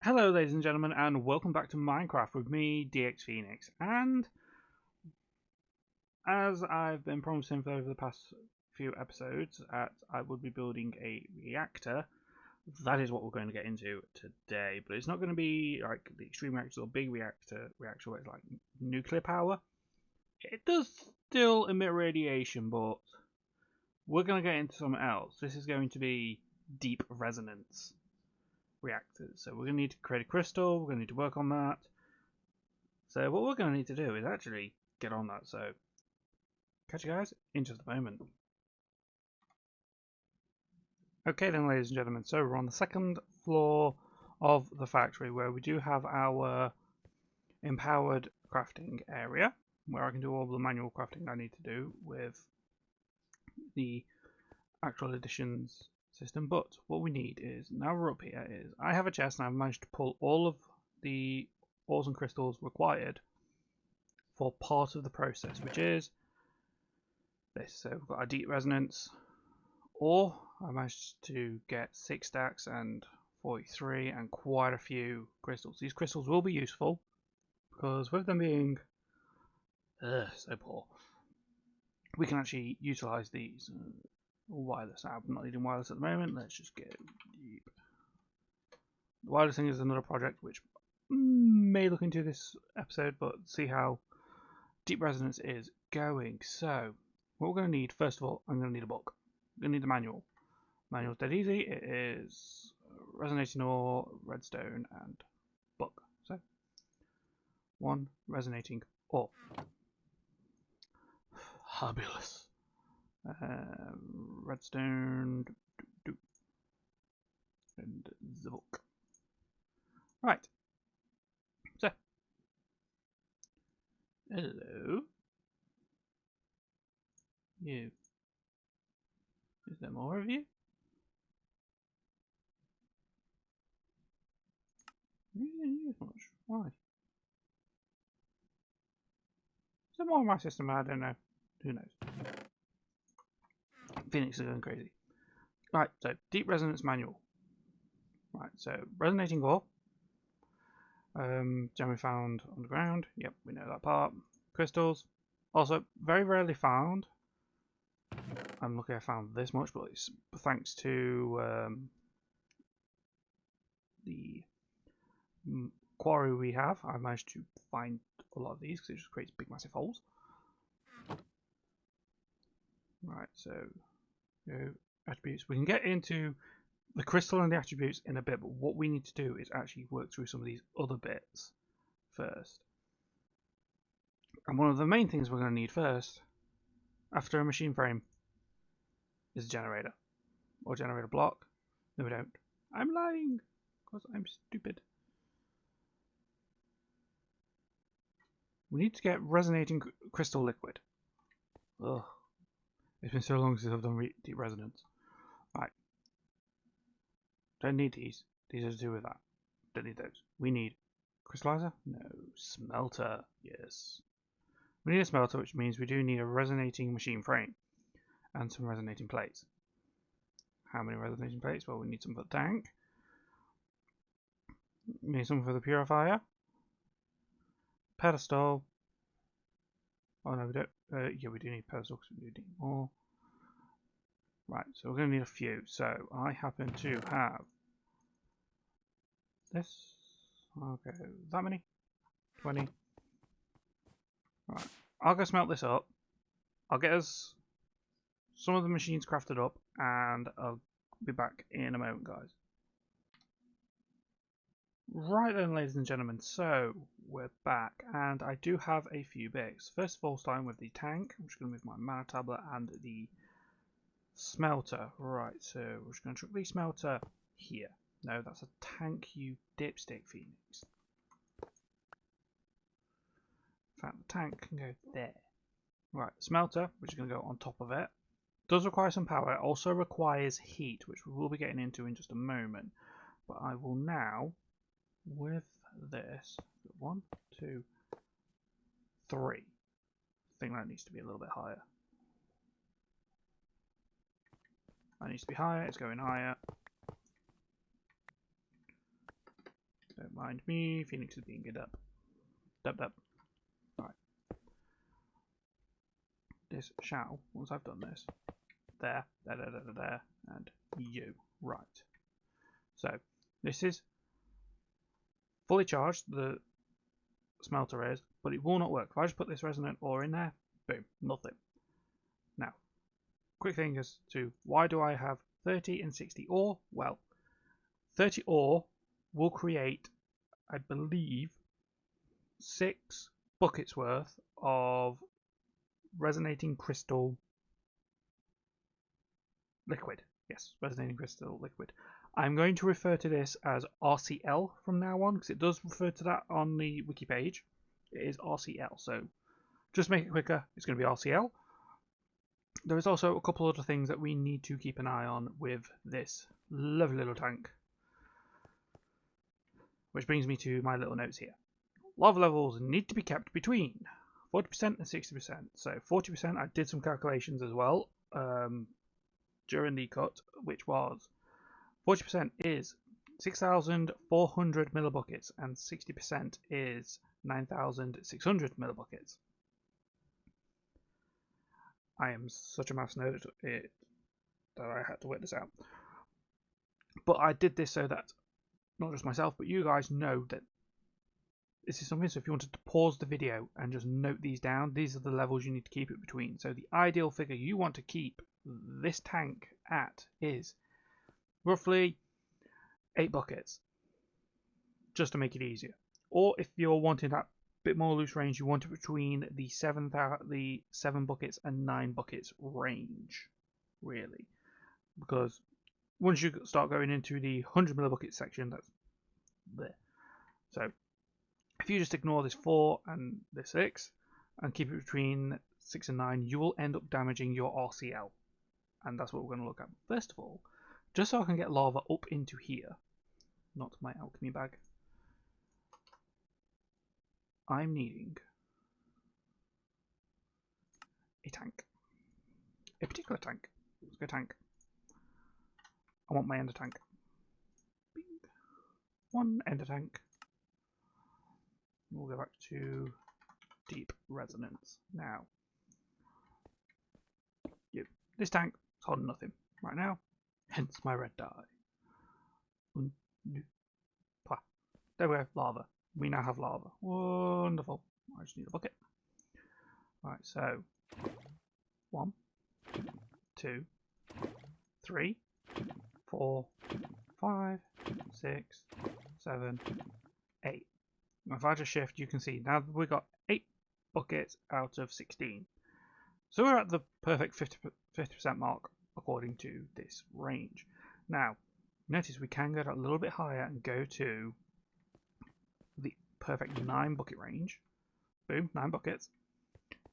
Hello ladies and gentlemen, and welcome back to Minecraft with me, DX Phoenix. And as I've been promising for over the past few episodes that I would be building a reactor, that is what we're going to get into today. But it's not going to be like the extreme reactors or big reactor where it's like nuclear power. It does still emit radiation, but we're going to get into something else. This is going to be deep resonance reactors. So we're going to need to create a crystal, we're going to need to work on that. So what we're going to need to do is actually get on that. So catch you guys in just a moment. Okay then, ladies and gentlemen, so we're on the second floor of the factory where we do have our empowered crafting area where I can do all the manual crafting I need to do with the actual additions system. But what we need is, now we're up here, is I have a chest and I've managed to pull all of the ores and crystals required for part of the process, which is this. So we've got our deep resonance ore. I managed to get 6 stacks and 43 and quite a few crystals. These crystals will be useful because with them being so poor, we can actually utilize these. Wireless. I'm not needing wireless at the moment. Let's just get deep. The wireless thing is another project which may look into this episode, but see how deep resonance is going. So what we're going to need, first of all, I'm going to need a book. I'm going to need the manual. Manual's dead easy. It is resonating ore, redstone, and book. So 1 resonating ore. Fabulous. Redstone and the book. Right. So, hello. You. Is there more of you? You didn't use much. Why? Is there more in my system? I don't know. Who knows? Phoenix is going crazy. Right, so deep resonance manual. Right, so resonating ore. Gem we found on the ground. Yep, we know that part. Crystals. Also, very rarely found. I'm lucky I found this much, but it's thanks to the quarry we have. I managed to find a lot of these because it just creates big, massive holes. Right, so attributes. We can get into the crystal and the attributes in a bit, but what we need to do is actually work through some of these other bits first. And one of the main things we're going to need first, after a machine frame, is a generator. Or generator block. No, we don't. I'm lying, because I'm stupid. We need to get resonating crystal liquid. Ugh. It's been so long since I've done deep resonance. Right. Don't need these. These are to do with that. Don't need those. We need crystallizer? No. Smelter. Yes. We need a smelter, which means we do need a resonating machine frame. And some resonating plates. How many resonating plates? Well, we need some for the tank. We need some for the purifier. Pedestal. Oh no, we don't. Yeah, we do need pedestal because we do need more. Right, so we're going to need a few. So I happen to have this. Okay, that many? 20. Right, I'll go smelt this up. I'll get us some of the machines crafted up, and I'll be back in a moment, guys. Right then, ladies and gentlemen, so we're back, and I do have a few bits. First of all, starting with the tank. I'm just going to move my mana tablet and the smelter. Right, so we're just going to chuck the smelter here. No, that's a tank, you dipstick, Phoenix. In fact, the tank can go there. Right, smelter, which is going to go on top of it. Does require some power. It also requires heat, which we will be getting into in just a moment. But I will now, with this, 1, 2, 3. I think that needs to be a little bit higher. That needs to be higher. It's going higher. mind me. Phoenix is being good up. Dub. Right. This shall, once I've done this, there, and you. Right. So, this is fully charged, the smelter is, but it will not work. If I just put this resonant ore in there, boom, nothing. Now, quick thing as to why do I have 30 and 60 ore? Well, 30 ore will create, I believe, 6 buckets worth of resonating crystal liquid. Yes, resonating crystal liquid. I'm going to refer to this as RCL from now on, because it does refer to that on the wiki page. It is RCL, so just make it quicker, it's going to be RCL. There is also a couple other things that we need to keep an eye on with this lovely little tank. Which brings me to my little notes here. Lava levels need to be kept between 40% and 60%. So 40%, I did some calculations as well during the cut, which was 40% is 6,400 millibuckets and 60% is 9,600 millibuckets. I am such a maths nerd that I had to work this out. But I did this so that not just myself, but you guys know that this is something. So if you wanted to pause the video and just note these down, these are the levels you need to keep it between. So the ideal figure you want to keep this tank at is roughly 8 buckets, just to make it easier. Or if you're wanting that bit more loose range, you want it between the 7 buckets and 9 buckets range, really, because once you start going into the 100 millibucket section, that's there. So if you just ignore this 4 and this 6 and keep it between 6 and 9, you will end up damaging your RCL, and that's what we're going to look at. First of all, just so I can get lava up into here, not my alchemy bag, I'm needing a tank. A particular tank. Let's go tank. I want my ender tank. Bing. 1 ender tank. We'll go back to deep resonance. Now, this tank is holding nothing right now, hence my red dye. There we go, lava. We now have lava. Wonderful. I just need a bucket. Right, so 1, 2, 3, 4, 5, 6, 7, 8. Now if I just shift, you can see now we've got 8 buckets out of 16. So we're at the perfect 50% mark according to this range. Now, notice we can go a little bit higher and go to the perfect 9 bucket range. Boom, 9 buckets.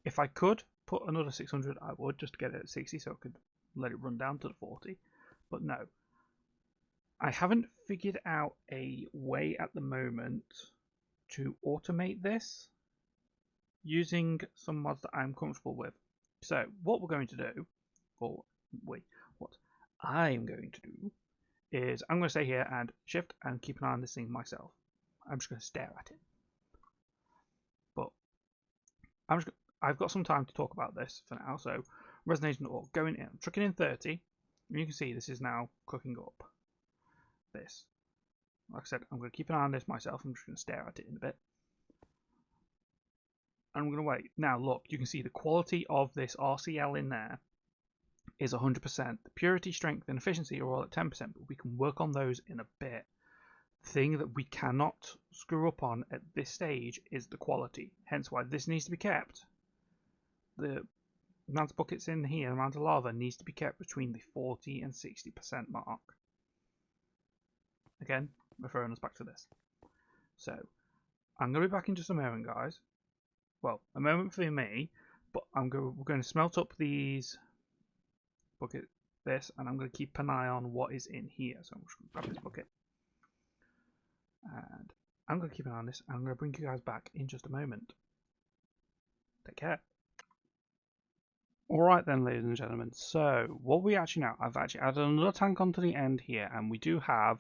If I could put another 600, I would, just to get it at 60 so I could let it run down to the 40. But no. I haven't figured out a way at the moment to automate this using some mods that I'm comfortable with. So what we're going to do, or wait, what I'm going to do is I'm going to stay here and shift and keep an eye on this thing myself. I'm just going to stare at it. But I've got some time to talk about this for now. So resonation ore going in, I'm chucking in 30, and you can see this is now cooking up. This, like I said, I'm going to keep an eye on this myself. I'm just going to stare at it in a bit. And I'm going to wait. Now look, you can see the quality of this RCL in there is 100%. The purity, strength and efficiency are all at 10%, but we can work on those in a bit. The thing that we cannot screw up on at this stage is the quality, hence why this needs to be kept. The amount of buckets in here, the amount of lava needs to be kept between the 40 and 60% mark. Again, referring us back to this. So, I'm going to be back in just a moment, guys. Well, a moment for me, but we're going to smelt up these bucket, and I'm going to keep an eye on what is in here. So I'm just going to grab this bucket, and I'm going to keep an eye on this, and I'm going to bring you guys back in just a moment. Take care. Alright then, ladies and gentlemen, so what we actually now, I've actually added another tank onto the end here, and we do have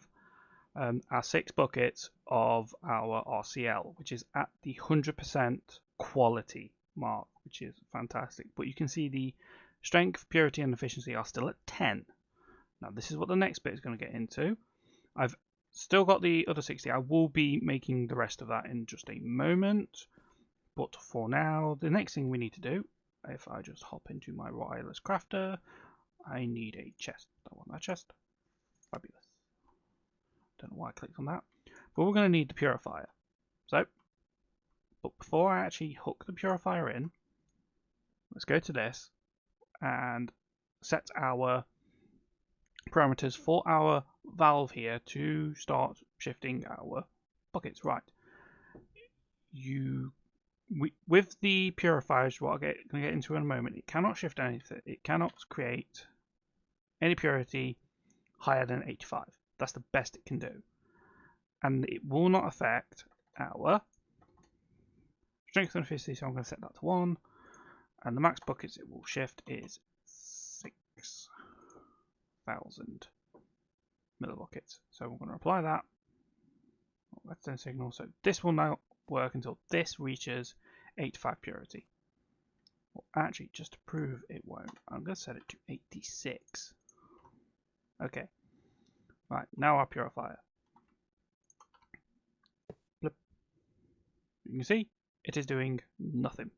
our 6 buckets of our RCL, which is at the 100% quality mark, which is fantastic. But you can see the strength, purity, and efficiency are still at 10. Now, this is what the next bit is going to get into. I've still got the other 60. I will be making the rest of that in just a moment. But for now, the next thing we need to do, if I just hop into my wireless crafter, I need a chest. I want that chest. Fabulous. Don't know why I clicked on that. But we're going to need the purifier. So, but before I actually hook the purifier in, let's go to this and set our parameters for our valve here to start shifting our buckets. Right. With the purifiers, what I'm going to get into in a moment, it cannot shift anything. It cannot create any purity higher than 85. That's the best it can do. And it will not affect our strength and efficiency, so I'm going to set that to 1. And the max buckets it will shift is 6,000 millibuckets. So we're going to apply that. Let's then signal. So this will now work until this reaches 85 purity. Well, actually, just to prove it won't, I'm going to set it to 86. Okay. Right, now our purifier. Blip. You can see it is doing nothing.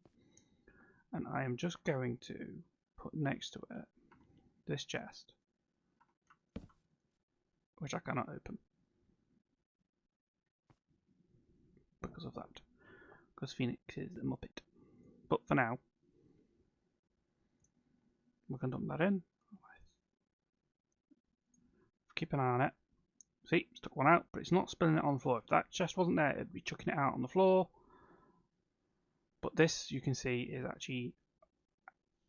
And I am just going to put next to it this chest, which I cannot open because of that. Because Phoenix is a muppet. But for now, we can dump that in. Keep an eye on it. See, stuck one out, but it's not spilling it on the floor. If that chest wasn't there, it'd be chucking it out on the floor. But this, you can see, is actually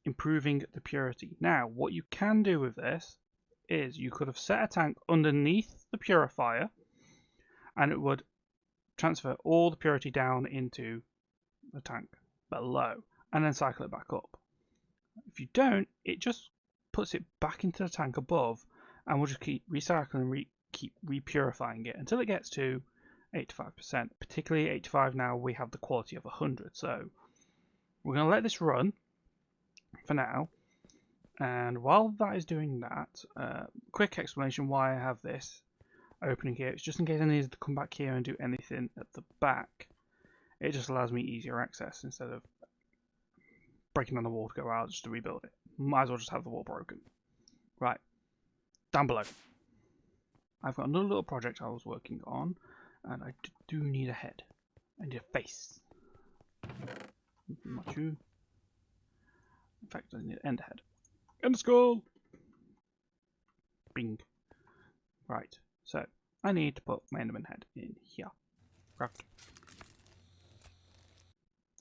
improving the purity. Now, what you can do with this is you could have set a tank underneath the purifier, and it would transfer all the purity down into the tank below, and then cycle it back up. If you don't, it just puts it back into the tank above, and we'll just keep recycling, keep repurifying it until it gets to 85%. Particularly 85 now, we have the quality of 100. So we're going to let this run for now. And while that is doing that, quick explanation why I have this opening here. It's just in case I need to come back here and do anything at the back. It just allows me easier access instead of breaking on the wall to go out just to rebuild it. Might as well just have the wall broken. Right. Down below, I've got another little project I was working on, and I do need a head. I need a face. Not you. In fact, I need an end head. And a skull! Bing. Right, so I need to put my Enderman head in here. Craft.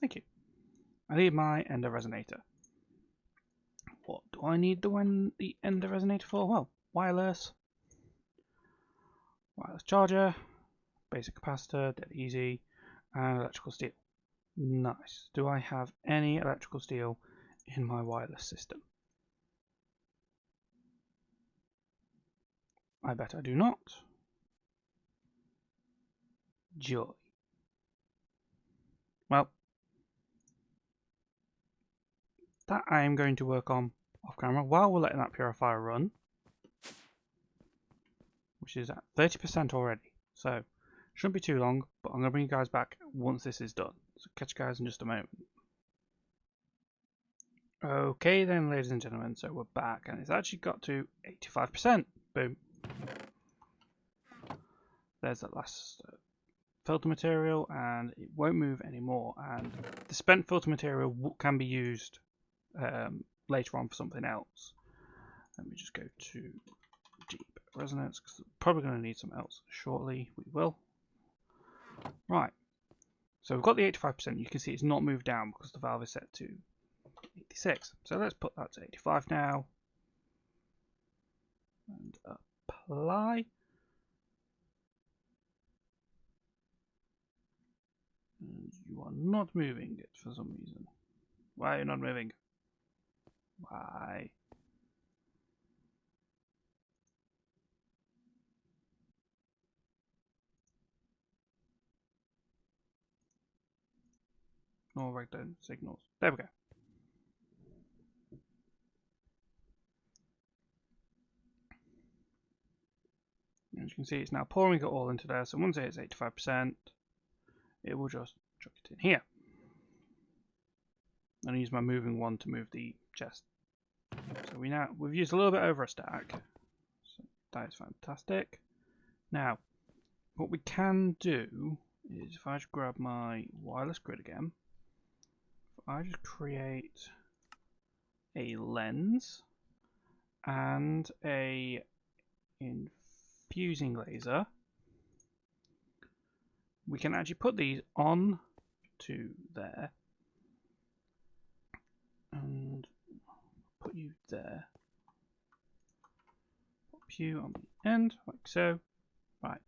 Thank you. I need my Ender Resonator. What do I need the Ender Resonator for? Well, wireless charger, basic capacitor, dead easy, and electrical steel. Nice. Do I have any electrical steel in my wireless system? I bet I do not. Joy. Well, that I am going to work on off camera while we're letting that purifier run, which is at 30% already. So, shouldn't be too long, but I'm going to bring you guys back once this is done. So, catch you guys in just a moment. Okay then, ladies and gentlemen, so we're back, and it's actually got to 85%. Boom. There's that last filter material, and it won't move anymore. And the spent filter material can be used later on for something else. Let me just go to deep resonance, because we're probably going to need something else shortly. We will. Right. So we've got the 85%. You can see it's not moved down because the valve is set to 86. So let's put that to 85 now. And apply. And you are not moving it for some reason. Why are you not moving? Why? Ignore redstone signals. There we go. As you can see, it's now pouring it all into there. So once it hits 85%, it will just chuck it in here. And use my moving one to move the chest. So we've used a little bit over a stack. So that is fantastic. Now, what we can do is if I just grab my wireless grid again, if I just create a lens and a infusing laser, we can actually put these on to there and put you there. Pop you on the end, like so. Right.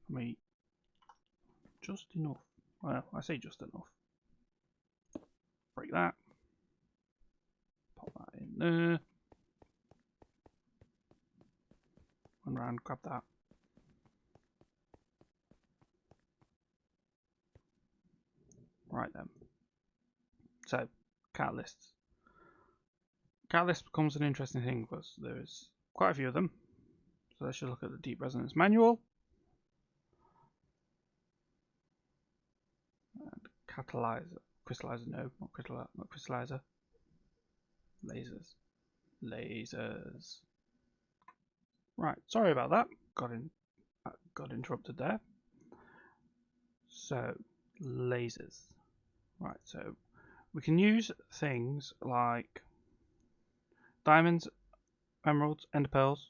I mean, just enough. Well, I say just enough. Break that. Pop that in there. Run around, grab that. Right then. So, catalysts. Catalyst becomes an interesting thing because there's quite a few of them. So let's just look at the deep resonance manual. And catalyzer, crystallizer, no, not crystallizer. Lasers. Right, sorry about that. Got interrupted there. So, lasers. Right, so we can use things like diamonds, emeralds, ender pearls,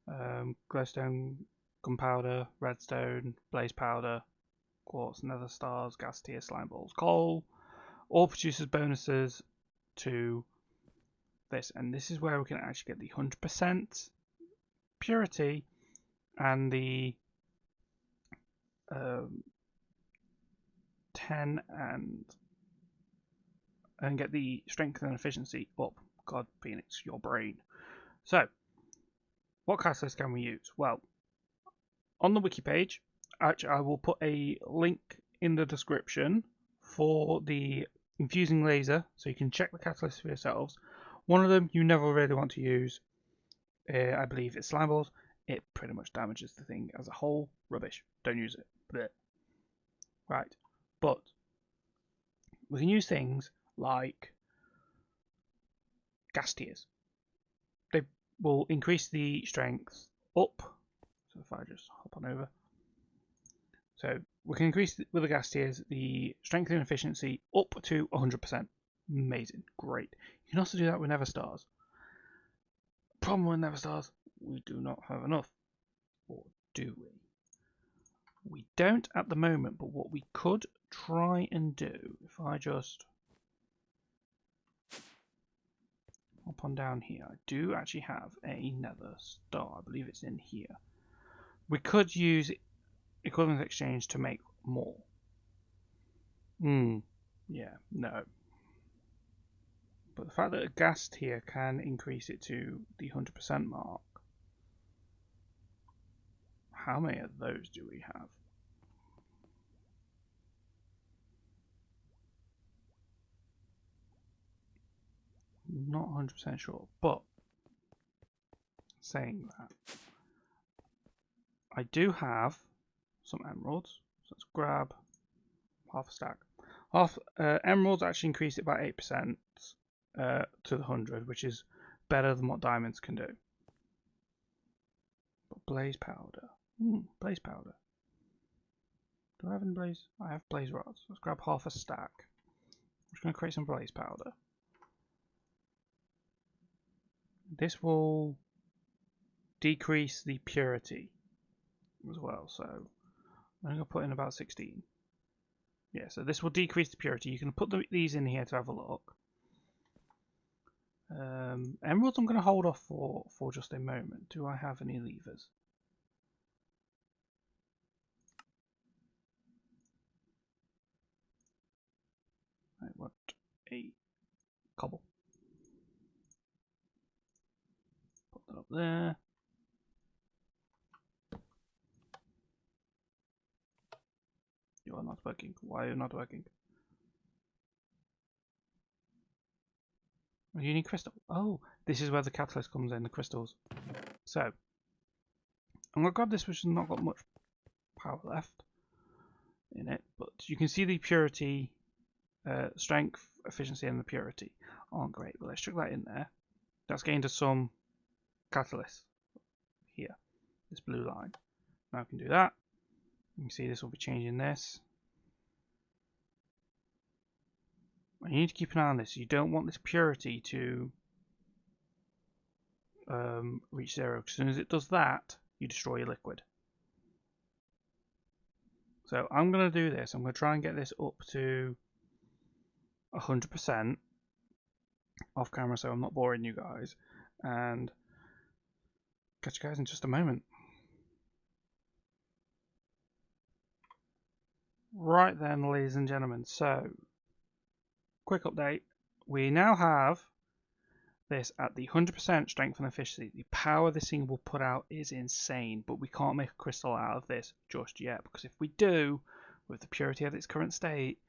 glowstone, gunpowder, redstone, blaze powder, quartz, nether stars, gas tier, slime balls, coal. All produces bonuses to this, and this is where we can actually get the 100% purity and the 10 and get the strength and efficiency up. God, Phoenix, your brain. So, what catalyst can we use? Well, on the wiki page, actually, I will put a link in the description for the infusing laser, so you can check the catalyst for yourselves. One of them you never really want to use. I believe it's slime balls. It pretty much damages the thing as a whole. Rubbish. Don't use it. Blech. Right. But we can use things like gas tiers. They will increase the strength up. So if I just hop on over. So we can increase with the gas tiers the strength and efficiency up to 100%. Amazing. Great. You can also do that with nether stars. Problem with nether stars, we do not have enough. Or do we? We don't at the moment, but what we could try and do, if I just hop on down here, I do actually have a nether star. I believe it's in here. We could use equivalent exchange to make more. Yeah, no. But the fact that a gas tier can increase it to the 100% mark. How many of those do we have? Not 100% sure, but saying that, I do have some emeralds. So let's grab half a stack. Emeralds actually increase it by 8% to the 100, which is better than what diamonds can do. But blaze powder. Blaze powder. Do I have any blaze? I have blaze rods. Let's grab half a stack. I'm just going to create some blaze powder. This will decrease the purity as well, so I'm going to put in about 16. Yeah, so this will decrease the purity. You can put these in here to have a look. Emeralds I'm going to hold off for just a moment. Do I have any levers? I want a cobble. Put that up there. You're not working. Why are you not working? Oh, you need crystal. Oh, this is where the catalyst comes in, the crystals. So, I'm going to grab this, which has not got much power left in it, but you can see the purity, strength, efficiency, and the purity aren't great. But let's chuck that in there. That's gained us some catalyst here, this blue line. Now I can do that. You can see this will be changing this. And you need to keep an eye on this. You don't want this purity to reach 0. As soon as it does that, you destroy your liquid. So I'm going to do this. I'm going to try and get this up to 100% off camera so I'm not boring you guys. And catch you guys in just a moment. Right then, ladies and gentlemen. So, quick update. We now have this at the 100% strength and efficiency. The power this thing will put out is insane, but we can't make a crystal out of this just yet, because if we do, with the purity at its current state,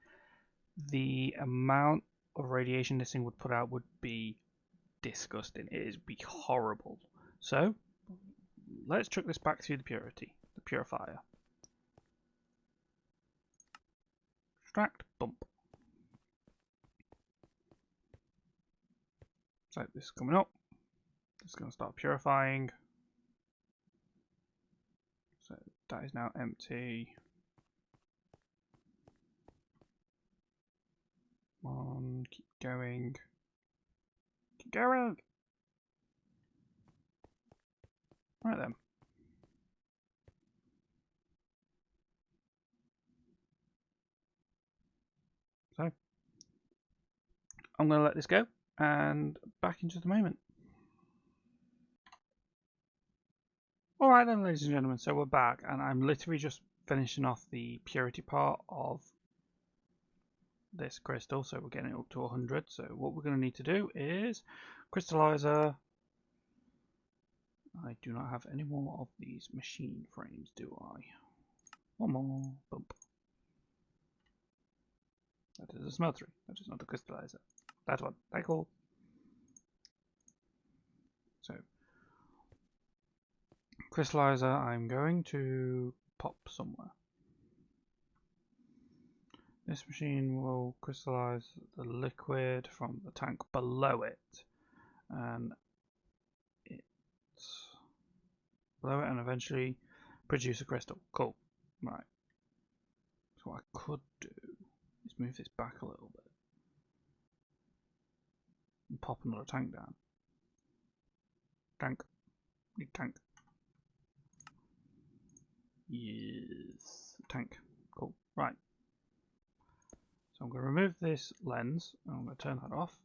the amount of radiation this thing would put out would be disgusting. It would be horrible. So let's chuck this back through the purifier. Extract, bump. So this is coming up. It's going to start purifying. So that is now empty. Come on, keep going. Keep going! Right then. So, I'm going to let this go, and back in just a moment. Alright then, ladies and gentlemen, so we're back, and I'm literally just finishing off the purity part of this crystal, so we're getting it up to 100. So what we're going to need to do is crystallizer. I do not have any more of these machine frames, do I? One more. Bump. That is a smeltery. That is not a crystallizer. That one. Thank you. So, crystallizer, I'm going to pop somewhere. This machine will crystallize the liquid from the tank below it, and eventually produce a crystal. Cool. Right. So what I could do is move this back a little bit and pop another tank down. Tank. Big tank. Yes. Tank. Cool. Right. So I'm going to remove this lens and I'm going to turn that off.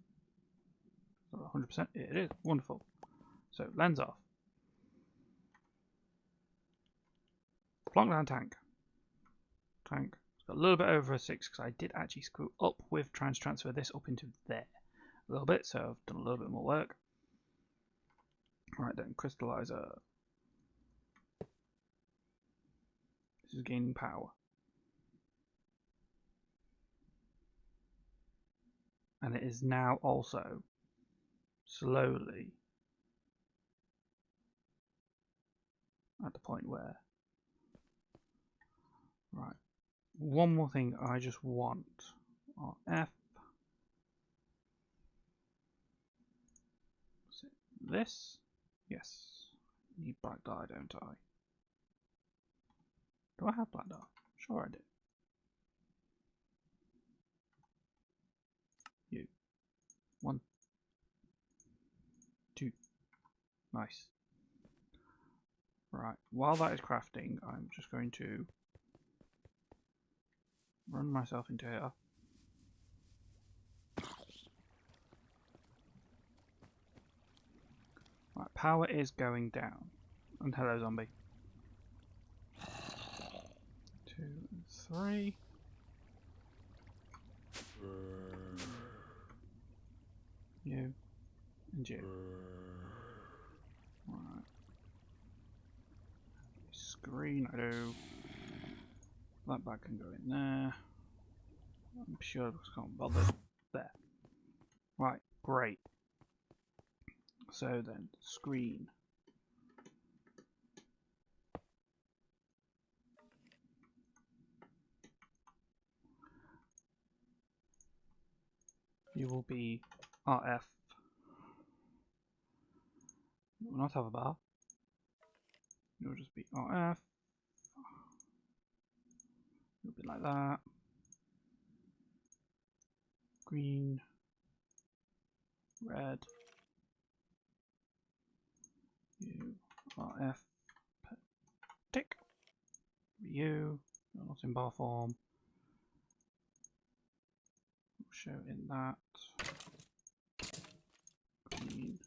100%. It is. Wonderful. So lens off. Plonk down tank. Tank. It's got a little bit over a 6 because I did actually screw up with trying to transfer this up into there a little bit, so I've done a little bit more work. Right then, crystallizer. This is gaining power. And it is now also slowly at the point where, right, one more thing I just want on F. Is it this? Yes. Need black dye, don't I? Do I have black dye? Sure I do. You. 1, 2. Nice. Right, while that is crafting, I'm just going to run myself into here. Right, power is going down. And hello, zombie. 2 and 3. You and you. Right. Screen, I do. that bag can go in there. I'm sure I can't bother. There. Right, great. So then, screen. You will be RF. You will not have a bar. You'll just be RF. You'll be like that. Green. Red. You RF. Tick. You. You're not in bar form. We'll show in that. Green.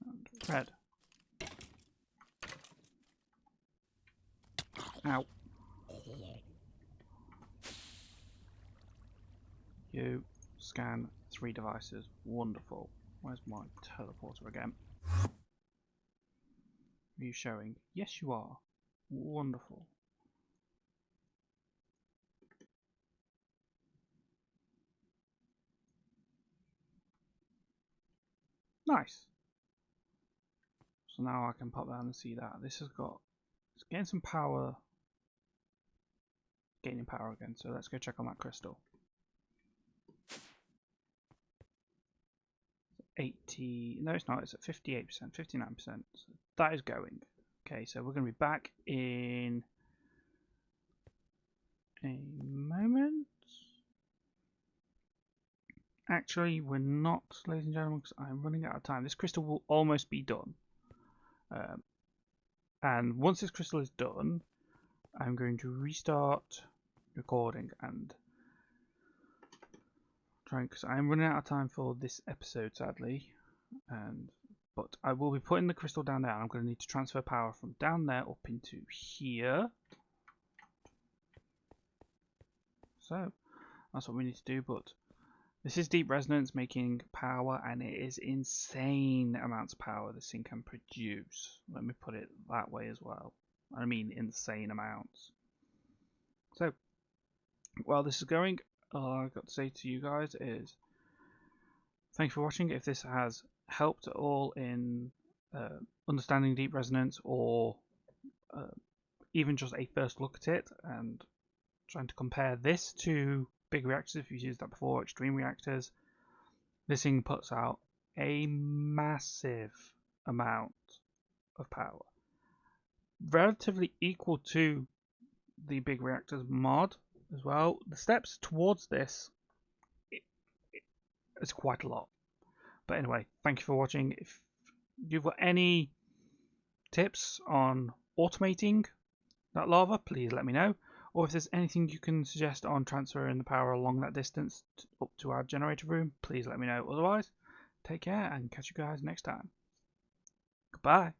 And red. Ow. You scan 3 devices. Wonderful. Where's my teleporter again? Are you showing? Yes, you are. Wonderful. Nice. So now I can pop down and see that. This has got... It's getting some power. Gaining power again. So let's go check on that crystal. 80... No, it's not. It's at 58%, 59%. So that is going. Okay, so we're going to be back in a moment. Actually, we're not, ladies and gentlemen, because I'm running out of time. This crystal will almost be done. And once this crystal is done, I'm going to restart recording and trying, because I'm running out of time for this episode, sadly. But I will be putting the crystal down there. I'm going to need to transfer power from down there up into here. So that's what we need to do. But this is deep resonance making power, and it is insane amounts of power this thing can produce. Let me put it that way as well. I mean insane amounts. So while this is going, all I've got to say to you guys is thank you for watching. If this has helped at all in understanding deep resonance, or even just a first look at it and trying to compare this to big reactors, if you've used that before, extreme reactors, this thing puts out a massive amount of power, relatively equal to the big reactors mod as well. The steps towards this, it's quite a lot. But anyway, thank you for watching. If you've got any tips on automating that lava, please let me know. Or if there's anything you can suggest on transferring the power along that distance up to our generator room, please let me know. Otherwise, take care and catch you guys next time. Goodbye.